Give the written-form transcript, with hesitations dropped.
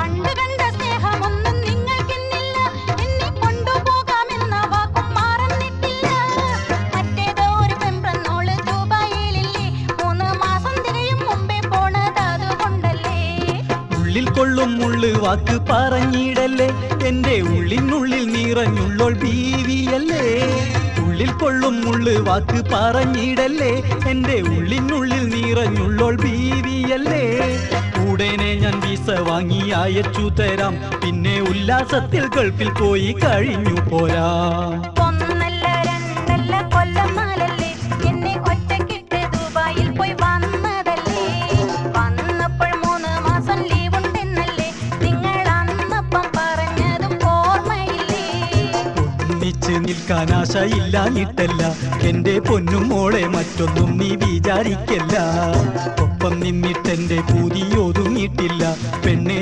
പണ്ട് കണ്ട സ്നേഹമൊന്നും നിങ്ങൾക്കിന്നില്ല. എന്നെ കൊണ്ടുപോകാമെന്ന വാക്കും മറന്നിട്ടില്ല. മറ്റേതോ ഒരു പെൺപ്രന്നോള് ദുബായിലില്ലേ, 3 മാസം തികയും മുമ്പേ പോണത് അതുകൊണ്ടല്ലേ. ഉള്ളിൽ കൊള്ളും മുള്ളു വാക്ക് പറഞ്ഞിടല്ലേ, എന്റെ ഉള്ളിനുള്ളിൽ നിറഞ്ഞുള്ളോൾ ബീവിയല്ലേ. ഉള്ളിൽ കൊള്ളും മുള്ളു വാക്ക് പറഞ്ഞിടല്ലേ, എന്റെ ഉള്ളിനുള്ളിൽ നിറഞ്ഞുള്ളോൾ ബീവിയല്ലേ. ഉടനെ ഞാൻ വിസ വാങ്ങി അയച്ചു തരാം, പിന്നെ ഉല്ലാസത്തിൽ ഗൾഫിൽ പോയി കഴിഞ്ഞു പോരാ. ഒന്നല്ല രണ്ടല്ല കൊല്ലം നാലല്ലേ എന്നെ ഒറ്റക്കിട്ട് ദുബായിൽ പോയി വന്നതല്ലേ. വന്നപ്പോൾ 3 മാസം ലീവുണ്ടെന്നല്ലേ നിങ്ങൾ അന്നപ്പം പറഞ്ഞതും ഓർമ്മയില്ലേ. ഒന്നിച്ച് നിൽക്കാൻ ആശയില്ലാഞ്ഞിട്ടല്ല എന്റെ പൊന്നും മോളെ, മറ്റൊന്നും നീ വിചാരിക്കല്ല. ഒപ്പം നിന്നിട്ടെന്റെ പൂതി ഒതുങ്ങിയിട്ടില്ല പെണ്ണെ.